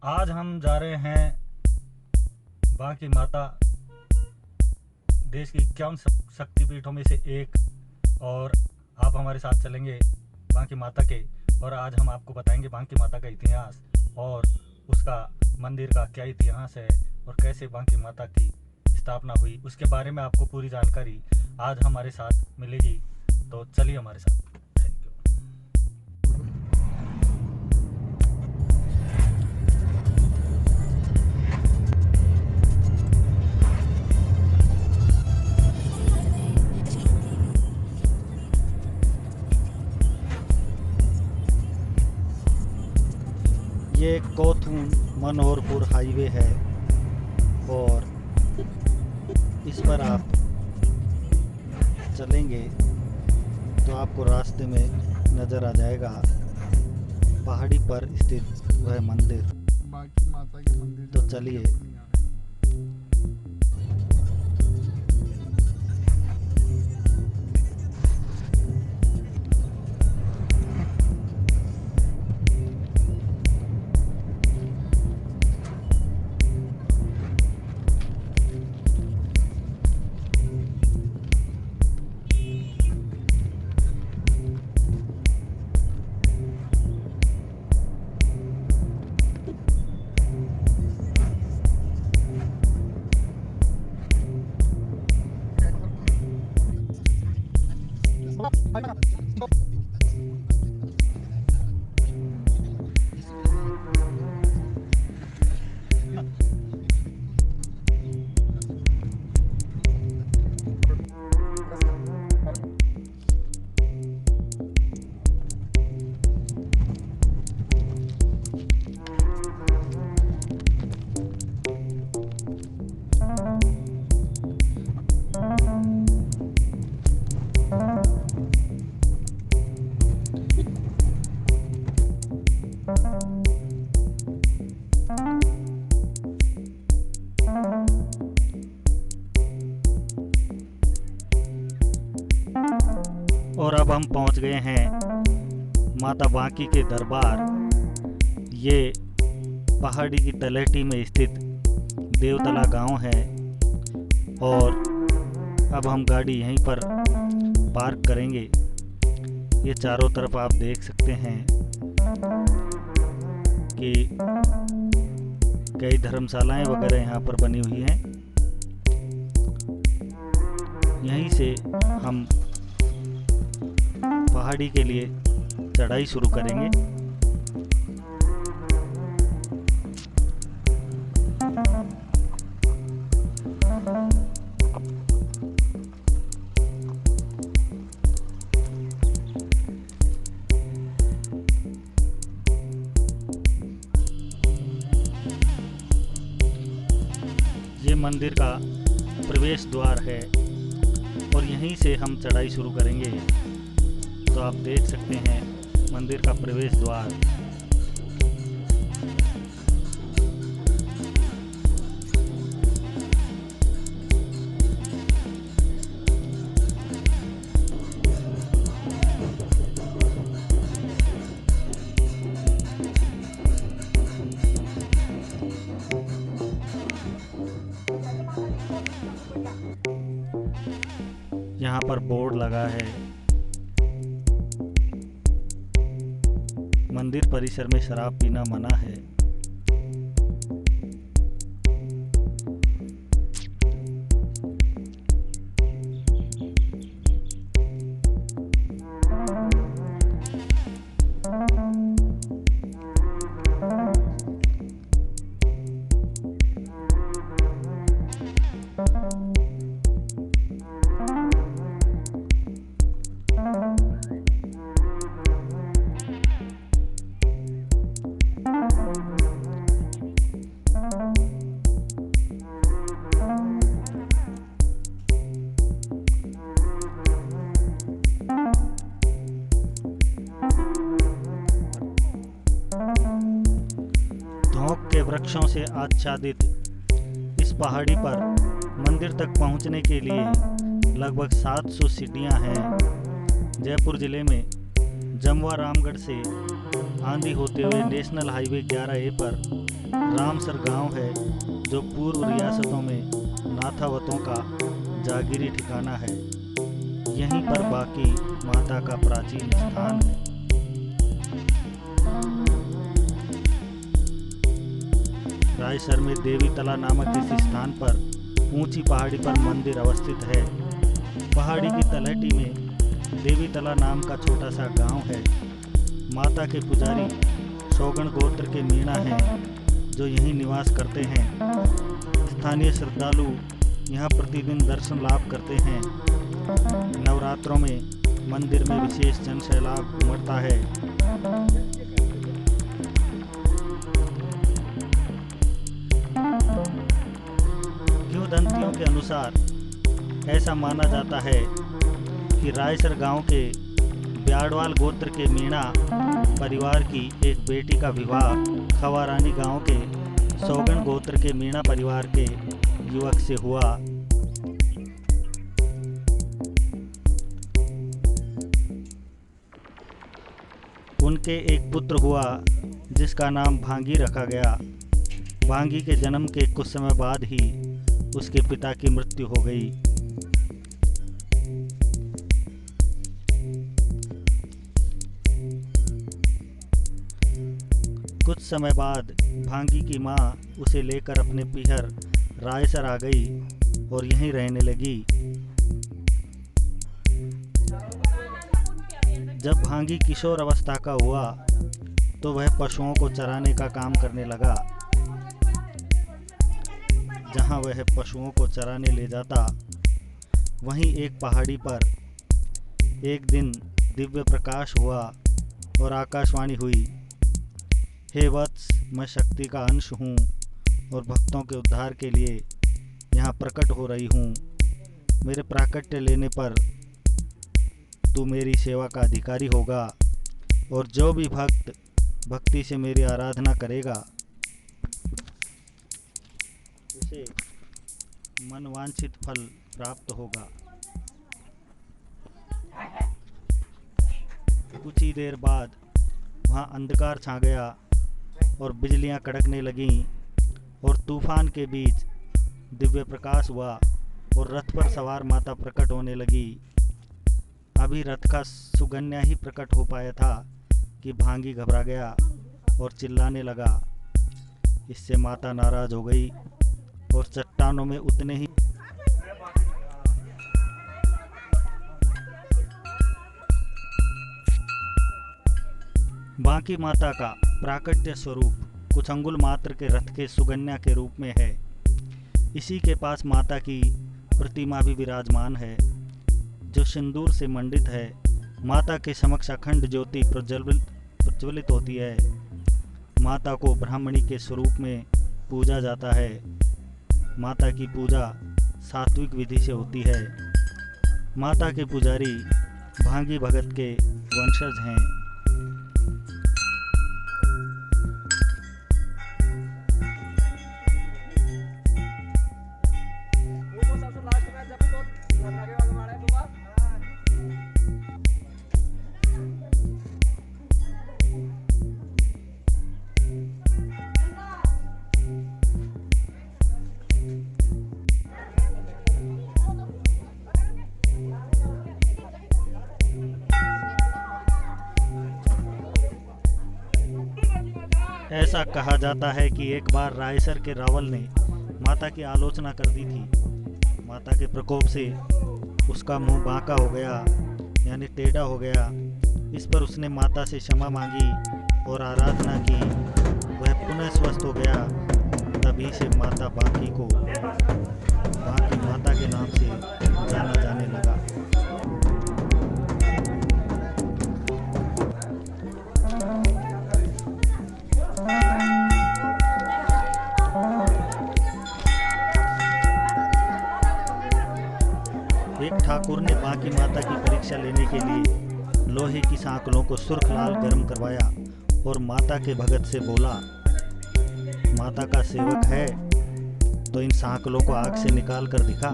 आज हम जा रहे हैं बांकी माता, देश की 51 शक्तिपीठों में से एक। और आप हमारे साथ चलेंगे बांकी माता के, और आज हम आपको बताएंगे बांकी माता का इतिहास और उसका मंदिर का क्या इतिहास है और कैसे बांकी माता की स्थापना हुई, उसके बारे में आपको पूरी जानकारी आज हमारे साथ मिलेगी। तो चलिए हमारे साथ। Thank you. ये कोथून मनोहरपुर हाईवे है और इस पर आप चलेंगे तो आपको रास्ते में नज़र आ जाएगा पहाड़ी पर स्थित वह मंदिर। बांकी माता के मंदिर तो चलिए। और अब हम पहुंच गए हैं माता बांकी के दरबार। ये पहाड़ी की तलहटी में स्थित देवतला गांव है और अब हम गाड़ी यहीं पर पार्क करेंगे। ये चारों तरफ आप देख सकते हैं कि कई धर्मशालाएं वगैरह यहाँ पर बनी हुई हैं। यहीं से हम पहाड़ी के लिए चढ़ाई शुरू करेंगे। ये मंदिर का प्रवेश द्वार है और यहीं से हम चढ़ाई शुरू करेंगे। तो आप देख सकते हैं मंदिर का प्रवेश द्वार। यहाँ पर बोर्ड लगा है। मंदिर परिसर में शराब पीना मना है। के वृक्षों से आच्छादित इस पहाड़ी पर मंदिर तक पहुंचने के लिए लगभग 700 सीढ़ियां हैं। जयपुर जिले में जमवा रामगढ़ से आंधी होते हुए नेशनल हाईवे 11A पर रामसर गांव है, जो पूर्व रियासतों में नाथावतों का जागीरी ठिकाना है। यहीं पर बाकी माता का प्राचीन स्थान है। रायसर में देवी तला नामक इस स्थान पर ऊंची पहाड़ी पर मंदिर अवस्थित है। पहाड़ी की तलहटी में देवी तला नाम का छोटा सा गांव है। माता के पुजारी सौगण गोत्र के मीणा हैं, जो यहीं निवास करते हैं। स्थानीय श्रद्धालु यहाँ प्रतिदिन दर्शन लाभ करते हैं। नवरात्रों में मंदिर में विशेष जन सैलाब उमड़ता है। किंवदंतियों के अनुसार ऐसा माना जाता है कि रायसर गांव के ब्याड़वाल गोत्र के मीणा परिवार की एक बेटी का विवाह खवारानी गांव के सौगण गोत्र के मीणा परिवार के युवक से हुआ। उनके एक पुत्र हुआ जिसका नाम भांगी रखा गया। भांगी के जन्म के कुछ समय बाद ही उसके पिता की मृत्यु हो गई। कुछ समय बाद भांगी की माँ उसे लेकर अपने पीहर रायसर आ गई और यहीं रहने लगी। जब भांगी किशोर अवस्था का हुआ तो वह पशुओं को चराने का काम करने लगा। जहां वह पशुओं को चराने ले जाता, वहीं एक पहाड़ी पर एक दिन दिव्य प्रकाश हुआ और आकाशवाणी हुई, हे वत्स, मैं शक्ति का अंश हूँ और भक्तों के उद्धार के लिए यहाँ प्रकट हो रही हूँ। मेरे प्राकट्य लेने पर तू मेरी सेवा का अधिकारी होगा और जो भी भक्त भक्ति से मेरी आराधना करेगा उसे मनवांछित फल प्राप्त होगा। कुछ ही देर बाद वहाँ अंधकार छा गया और बिजलियां कड़कने लगीं और तूफान के बीच दिव्य प्रकाश हुआ और रथ पर सवार माता प्रकट होने लगी। अभी रथ का सुगन्या ही प्रकट हो पाया था कि भांगी घबरा गया और चिल्लाने लगा। इससे माता नाराज हो गई और चट्टानों में उतने ही बांकी माता का प्राकट्य स्वरूप कुछ अंगुल मात्र के रथ के सुगन्या के रूप में है। इसी के पास माता की प्रतिमा भी विराजमान है, जो सिंदूर से मंडित है। माता के समक्ष अखंड ज्योति प्रज्वलित होती है। माता को ब्राह्मणी के स्वरूप में पूजा जाता है। माता की पूजा सात्विक विधि से होती है। माता के पुजारी भांगी भगत के वंशज हैं। ऐसा कहा जाता है कि एक बार रायसर के रावल ने माता की आलोचना कर दी थी। माता के प्रकोप से उसका मुंह बांका हो गया, यानी टेढ़ा हो गया। इस पर उसने माता से क्षमा मांगी और आराधना की। वह पुनः स्वस्थ हो गया। तभी से माता बांकी को बांकी माता के नाम से जाना जाने लगा। एक ठाकुर ने बांकी माता की परीक्षा लेने के लिए लोहे की सांकलों को सुर्ख लाल गर्म करवाया और माता के भगत से बोला, माता का सेवक है तो इन सांकलों को आग से निकाल कर दिखा।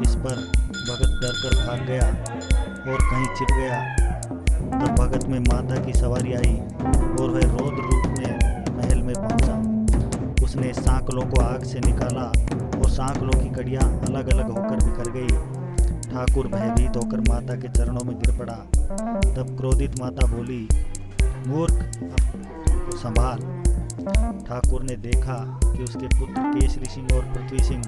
इस पर भगत डर कर भाग गया और कहीं छिप गया। तब भगत में माता की सवारी आई और वह रौद्र रूप में महल में पहुंचा। उसने सांकलों को आग से निकाला और सांकलों की कड़ियां अलग अलग होकर बिखर गई। ठाकुर भयभीत होकर माता के चरणों में गिर पड़ा। तब क्रोधित माता बोली, मूर्ख, को संभाल। ठाकुर ने देखा कि उसके पुत्र केसरी सिंह और पृथ्वी सिंह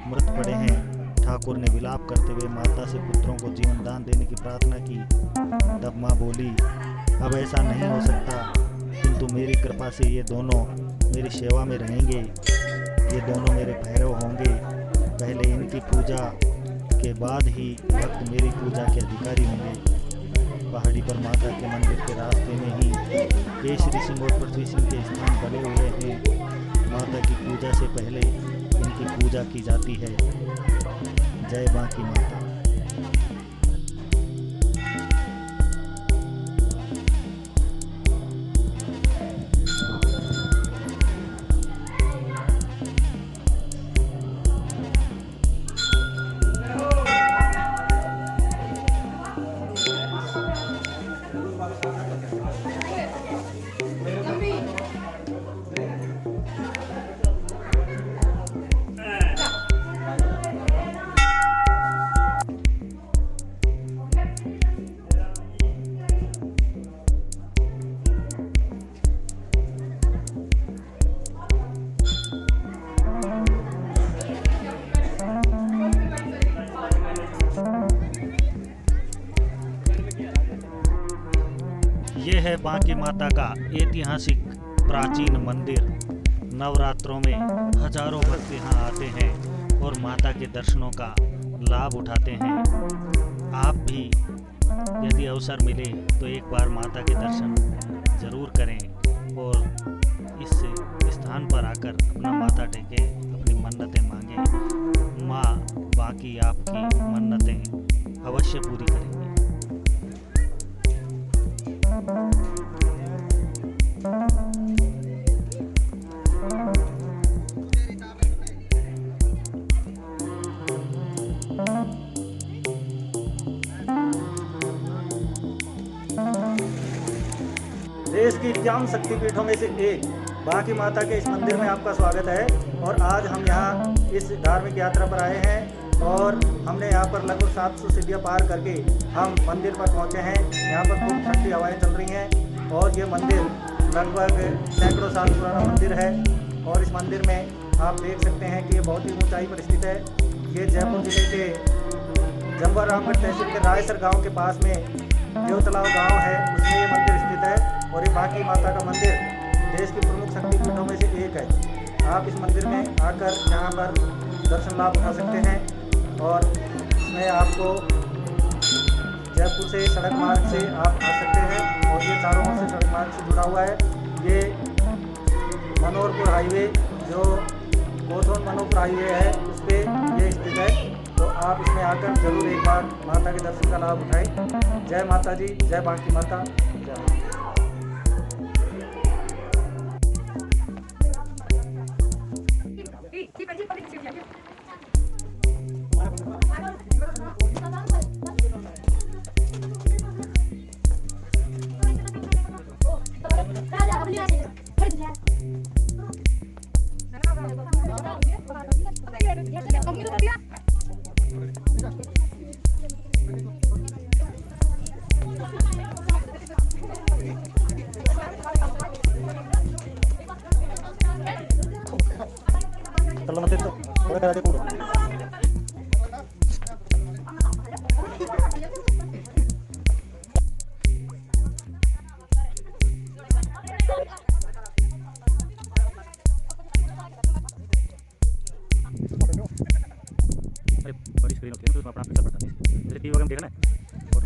मृत पड़े हैं। ठाकुर ने विलाप करते हुए माता से पुत्रों को जीवन दान देने की प्रार्थना की। तब माँ बोली, अब ऐसा नहीं हो सकता, किंतु मेरी कृपा से ये दोनों मेरी सेवा में रहेंगे। ये दोनों मेरे भैरव होंगे। पहले इनकी पूजा के बाद ही भक्त मेरी पूजा के अधिकारी होंगे। पहाड़ी पर माता के मंदिर के रास्ते में ही केसरी सिंह और पृथ्वी सिंह के स्थान बने हुए हैं। माता की पूजा से पहले इनकी पूजा की जाती है। जय बांकी माता। ये है बांकी माता का ऐतिहासिक प्राचीन मंदिर। नवरात्रों में हजारों भक्त यहाँ आते हैं और माता के दर्शनों का लाभ उठाते हैं। आप भी यदि अवसर मिले तो एक बार माता के दर्शन जरूर करें और इस स्थान पर आकर अपना माथा टेके, अपनी मन्नतें मांगे। माँ बाकी आपकी मन्नतें अवश्य पूरी करेंगी। देश की 51 शक्तिपीठों में से एक बांकी माता के इस मंदिर में आपका स्वागत है। और आज हम यहाँ इस धार्मिक यात्रा पर आए हैं और हमने यहाँ पर लगभग 700 सीढ़ियाँ पार करके हम मंदिर पर पहुँचे हैं। यहाँ पर खूब ठंडी हवाएं चल रही हैं और ये मंदिर लगभग सैकड़ों साल पुराना मंदिर है। और इस मंदिर में आप देख सकते हैं कि ये बहुत ही ऊंचाई पर स्थित है। ये जयपुर जिले के जंवर रामगढ़ तहसील के रायसर गाँव के पास में देवतलाव गाँव है, उसमें ये मंदिर स्थित है। और ये बांकी माता का मंदिर देश की प्रमुख शक्तिपीठों में से एक है। आप इस मंदिर में आकर यहाँ पर दर्शन लाभ उठा सकते हैं। और इसमें आपको जयपुर से सड़क मार्ग से आप आ सकते हैं और ये चारों ओर से सड़क मार्ग से जुड़ा हुआ है। ये मनोहरपुर हाईवे जो कोथोन मनोहरपुर हाईवे है उस पर ये स्थित है। तो आप इसमें आकर जरूर एक बार माता के दर्शन का लाभ उठाएं। जय माता जी, जय बांकी माता, जय। Kalau nanti itu, boleh kada dulu. बड़ी स्क्रीन होती है तो उसमें अपना पिक्चर पड़ता है। जैसे टीवी वगैरह में देखा ना, और